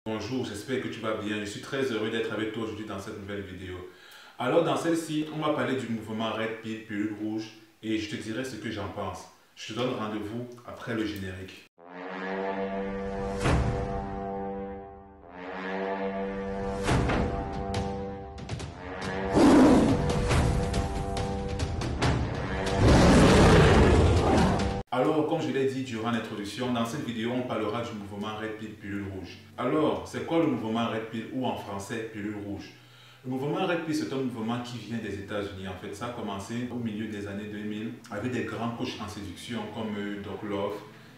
Bonjour, j'espère que tu vas bien. Je suis très heureux d'être avec toi aujourd'hui dans cette nouvelle vidéo. Alors dans celle-ci, on va parler du mouvement Red Pill, pilule rouge et je te dirai ce que j'en pense. Je te donne rendez-vous après le générique. Alors, comme je l'ai dit durant l'introduction, dans cette vidéo, on parlera du mouvement Red Pill, pilule rouge. Alors, c'est quoi le mouvement Red Pill ou en français pilule rouge? Le mouvement Red Pill, c'est un mouvement qui vient des États-Unis. En fait, ça a commencé au milieu des années 2000 avec des grands coachs en séduction comme Doc Love,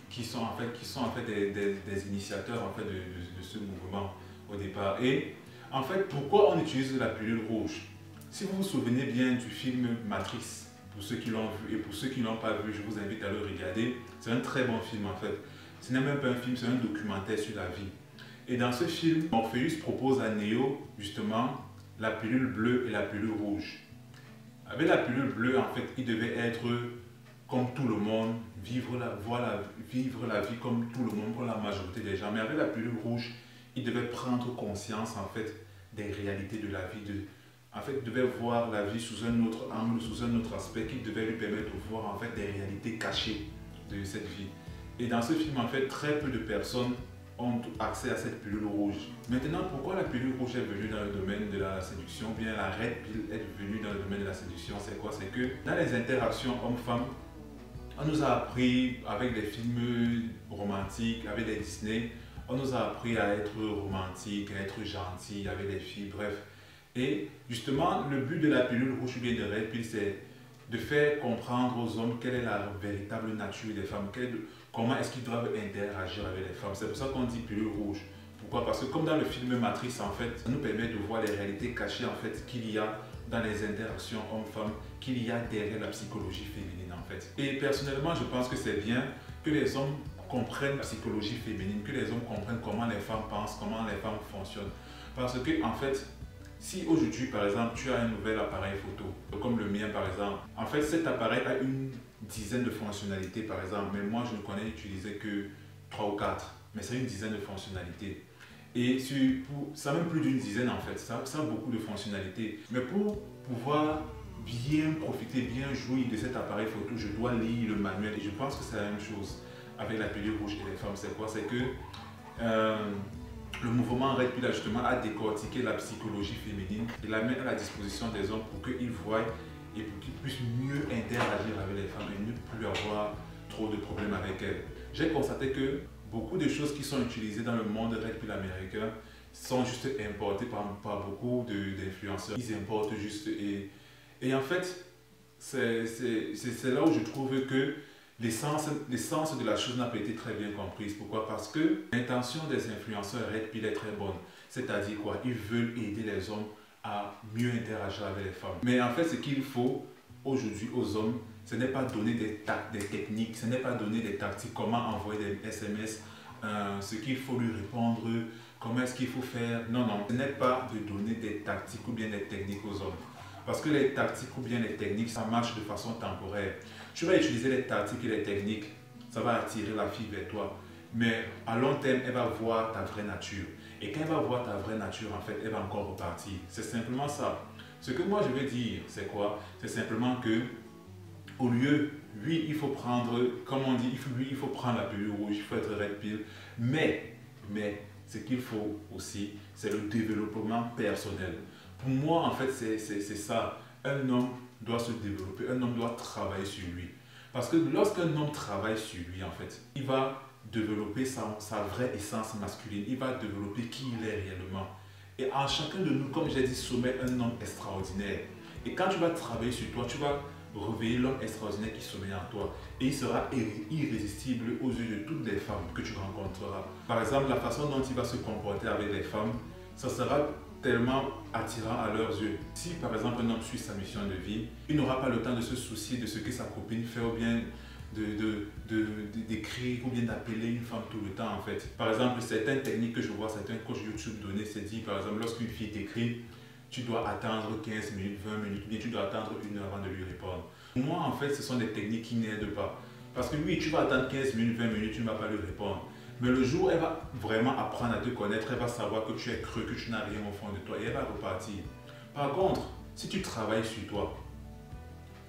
qui sont en fait des initiateurs de ce mouvement au départ. Et en fait, pourquoi on utilise la pilule rouge? Si vous vous souvenez bien du film Matrix, pour ceux qui l'ont vu et pour ceux qui ne l'ont pas vu, je vous invite à le regarder. C'est un très bon film en fait. Ce n'est même pas un film, c'est un documentaire sur la vie. Et dans ce film, Morpheus propose à Neo justement la pilule bleue et la pilule rouge. Avec la pilule bleue, en fait, il devait être comme tout le monde, vivre la vie comme tout le monde, comme la majorité des gens. Mais avec la pilule rouge, il devait prendre conscience en fait des réalités de la vie, en fait, il devait voir la vie sous un autre angle, sous un autre aspect qui devait lui permettre de voir en fait des réalités cachées de cette vie. Et dans ce film, en fait, très peu de personnes ont accès à cette pilule rouge. Maintenant, pourquoi la pilule rouge est venue dans le domaine de la séduction, ou bien la red pill est venue dans le domaine de la séduction? C'est quoi? C'est que dans les interactions hommes-femmes, on nous a appris avec des films romantiques, avec des Disney, on nous a appris à être romantique, à être gentil avec les filles, bref. Et justement, le but de la pilule rouge ou bien de Red Pill, c'est de faire comprendre aux hommes quelle est la véritable nature des femmes, comment est-ce qu'ils doivent interagir avec les femmes. C'est pour ça qu'on dit pilule rouge. Pourquoi? Parce que comme dans le film Matrix, en fait, ça nous permet de voir les réalités cachées en fait qu'il y a dans les interactions hommes-femmes, qu'il y a derrière la psychologie féminine en fait. Et personnellement, je pense que c'est bien que les hommes comprennent la psychologie féminine, que les hommes comprennent comment les femmes pensent, comment les femmes fonctionnent. Parce que en fait, si aujourd'hui, par exemple, tu as un nouvel appareil photo, comme le mien par exemple, en fait cet appareil a une dizaine de fonctionnalités par exemple, mais moi je ne connais utiliser que 3 ou 4, mais c'est une dizaine de fonctionnalités. Et ça n'a même plus d'une dizaine en fait, ça a beaucoup de fonctionnalités. Mais pour pouvoir bien profiter, bien jouir de cet appareil photo, je dois lire le manuel et je pense que c'est la même chose avec la pilule rouge et les femmes. C'est quoi? C'est que le mouvement Red Pill justement a décortiqué la psychologie féminine et la met à la disposition des hommes pour qu'ils voient et pour qu'ils puissent mieux interagir avec les femmes et ne plus avoir trop de problèmes avec elles. J'ai constaté que beaucoup de choses qui sont utilisées dans le monde Red Pill américain sont juste importées par beaucoup d'influenceurs. Ils importent juste et en fait, c'est là où je trouve que l'essence de la chose n'a pas été très bien comprise. Pourquoi? Parce que l'intention des influenceurs Red Pill est très bonne. C'est-à-dire quoi? Ils veulent aider les hommes à mieux interagir avec les femmes. Mais en fait, ce qu'il faut aujourd'hui aux hommes, ce n'est pas donner des techniques, ce n'est pas donner des tactiques, comment envoyer des SMS, ce qu'il faut lui répondre, comment est-ce qu'il faut faire. Non, non, ce n'est pas de donner des tactiques ou bien des techniques aux hommes. Parce que les tactiques ou bien les techniques, ça marche de façon temporaire. Tu vas utiliser les tactiques et les techniques, ça va attirer la fille vers toi. Mais à long terme, elle va voir ta vraie nature. Et quand elle va voir ta vraie nature, en fait, elle va encore repartir. C'est simplement ça. Ce que moi je veux dire, c'est quoi? C'est simplement que, au lieu, oui, il faut prendre, comme on dit, il faut prendre la pilule rouge, il faut être red pill. Mais, ce qu'il faut aussi, c'est le développement personnel. Pour moi, en fait, c'est ça. Un homme doit se développer, un homme doit travailler sur lui. Parce que lorsqu'un homme travaille sur lui, en fait, il va développer sa vraie essence masculine, il va développer qui il est réellement. Et en chacun de nous, comme j'ai dit, sommet un homme extraordinaire. Et quand tu vas travailler sur toi, tu vas réveiller l'homme extraordinaire qui sommeille en toi. Et il sera irrésistible aux yeux de toutes les femmes que tu rencontreras. Par exemple, la façon dont il va se comporter avec les femmes, ça sera tellement attirant à leurs yeux. Si par exemple un homme suit sa mission de vie, il n'aura pas le temps de se soucier de ce que sa copine fait ou bien d'écrire ou bien d'appeler une femme tout le temps en fait. Par exemple, certaines techniques que je vois certains coachs YouTube donner, c'est dit par exemple lorsqu'une fille t'écrit, tu dois attendre 15 minutes, 20 minutes, ou bien tu dois attendre une heure avant de lui répondre. Pour moi en fait, ce sont des techniques qui n'aident pas. Parce que oui, tu vas attendre 15 minutes, 20 minutes, tu ne vas pas lui répondre. Mais le jour où elle va vraiment apprendre à te connaître, elle va savoir que tu es creux, que tu n'as rien au fond de toi et elle va repartir. Par contre, si tu travailles sur toi,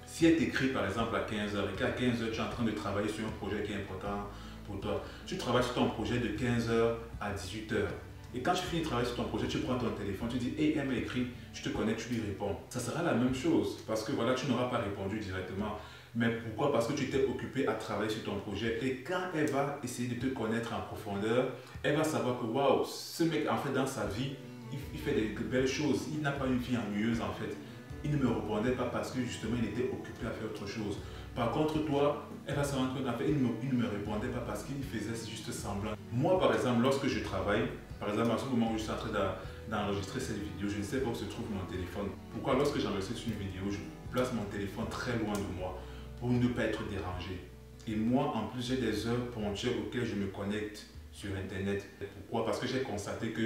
si elle t'écrit par exemple à 15 heures et qu'à 15 heures tu es en train de travailler sur un projet qui est important pour toi, tu travailles sur ton projet de 15 heures à 18 heures. Et quand tu finis de travailler sur ton projet, tu prends ton téléphone, tu dis « Hey, elle m'a écrit, tu te connais, tu lui réponds ». Ça sera la même chose parce que voilà, tu n'auras pas répondu directement. Mais pourquoi? Parce que tu t'es occupé à travailler sur ton projet. Et quand elle va essayer de te connaître en profondeur, elle va savoir que waouh, ce mec en fait dans sa vie, il fait des belles choses. Il n'a pas une vie ennuyeuse en fait. Il ne me répondait pas parce que justement il était occupé à faire autre chose. Par contre, toi, elle va se rendre compte, en fait, il ne me répondait pas parce qu'il faisait juste semblant. Moi, par exemple, lorsque je travaille, par exemple, à ce moment où je suis en train d'enregistrer cette vidéo, je ne sais pas où se trouve mon téléphone. Pourquoi lorsque j'enregistre une vidéo, je place mon téléphone très loin de moi pour ne pas être dérangé. Et moi, en plus, j'ai des heures ponctuelles auxquelles je me connecte sur Internet. Pourquoi? Parce que j'ai constaté que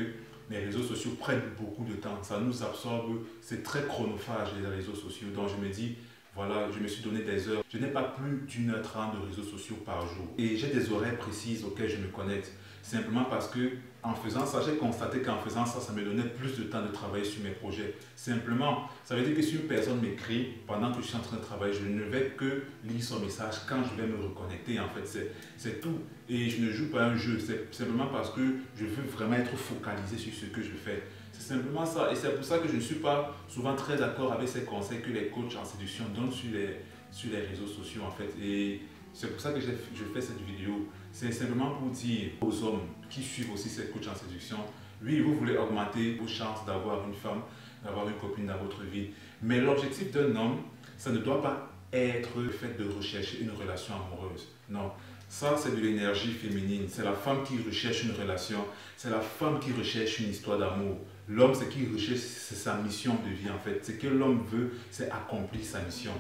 les réseaux sociaux prennent beaucoup de temps. Ça nous absorbe, c'est très chronophage les réseaux sociaux. Donc je me dis, voilà, je me suis donné des heures. Je n'ai pas plus d'1h30 de réseaux sociaux par jour. Et j'ai des horaires précises auxquelles je me connecte. Simplement parce que en faisant ça, j'ai constaté qu'en faisant ça, ça me donnait plus de temps de travailler sur mes projets. Simplement, ça veut dire que si une personne m'écrit pendant que je suis en train de travailler, je ne vais que lire son message quand je vais me reconnecter. En fait, c'est tout. Et je ne joue pas un jeu, c'est simplement parce que je veux vraiment être focalisé sur ce que je fais. C'est simplement ça. Et c'est pour ça que je ne suis pas souvent très d'accord avec ces conseils que les coachs en séduction donnent sur les réseaux sociaux en fait. Et c'est pour ça que je fais cette vidéo. C'est simplement pour dire aux hommes qui suivent aussi ces coachs en séduction, oui, vous voulez augmenter vos chances d'avoir une femme, d'avoir une copine dans votre vie. Mais l'objectif d'un homme, ça ne doit pas être le fait de rechercher une relation amoureuse. Non. Ça, c'est de l'énergie féminine. C'est la femme qui recherche une relation. C'est la femme qui recherche une histoire d'amour. L'homme, c'est qui recherche, c'est sa mission de vie en fait. Ce que l'homme veut, c'est accomplir sa mission.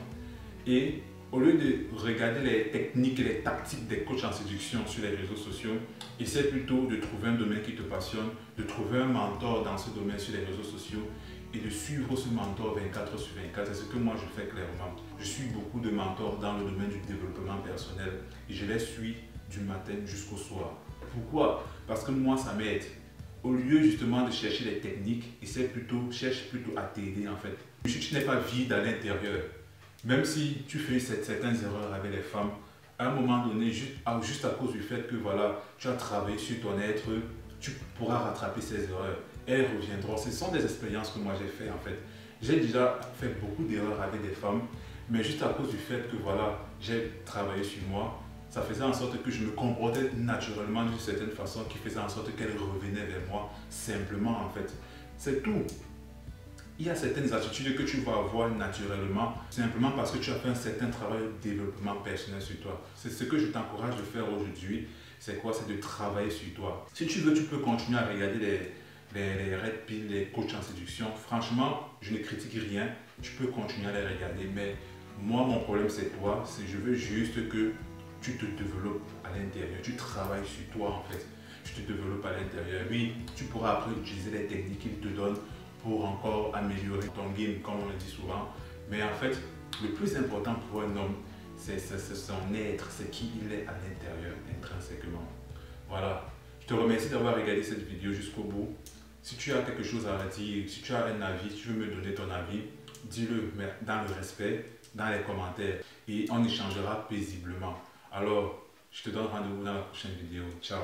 Et au lieu de regarder les techniques et les tactiques des coachs en séduction sur les réseaux sociaux, essaie plutôt de trouver un domaine qui te passionne, de trouver un mentor dans ce domaine sur les réseaux sociaux et de suivre ce mentor 24 sur 24. C'est ce que moi je fais clairement. Je suis beaucoup de mentors dans le domaine du développement personnel et je les suis du matin jusqu'au soir. Pourquoi? Parce que moi ça m'aide. Au lieu justement de chercher les techniques, cherche plutôt à t'aider en fait. Si tu n'es pas vide à l'intérieur, même si tu fais certaines erreurs avec les femmes, à un moment donné, juste à cause du fait que voilà, tu as travaillé sur ton être, tu pourras rattraper ces erreurs. Elles reviendront. Ce sont des expériences que moi j'ai fait en fait. J'ai déjà fait beaucoup d'erreurs avec des femmes, mais juste à cause du fait que voilà, j'ai travaillé sur moi, ça faisait en sorte que je me comportais naturellement d'une certaine façon qui faisait en sorte qu'elles revenaient vers moi simplement en fait. C'est tout. Il y a certaines attitudes que tu vas avoir naturellement, simplement parce que tu as fait un certain travail de développement personnel sur toi. C'est ce que je t'encourage de faire aujourd'hui. C'est quoi? C'est de travailler sur toi. Si tu veux, tu peux continuer à regarder les red pills, les coachs en séduction. Franchement, je ne critique rien. Tu peux continuer à les regarder. Mais moi, mon problème, c'est toi. Je veux juste que tu te développes à l'intérieur. Tu travailles sur toi, en fait. Tu te développes à l'intérieur. Oui, tu pourras après utiliser les techniques qu'ils te donnent pour encore améliorer ton game, comme on le dit souvent. Mais en fait, le plus important pour un homme, c'est son être, c'est qui il est à l'intérieur, intrinsèquement. Voilà. Je te remercie d'avoir regardé cette vidéo jusqu'au bout. Si tu as quelque chose à dire, si tu as un avis, si tu veux me donner ton avis, dis-le dans le respect, dans les commentaires. Et on échangera paisiblement. Alors, je te donne rendez-vous dans la prochaine vidéo. Ciao.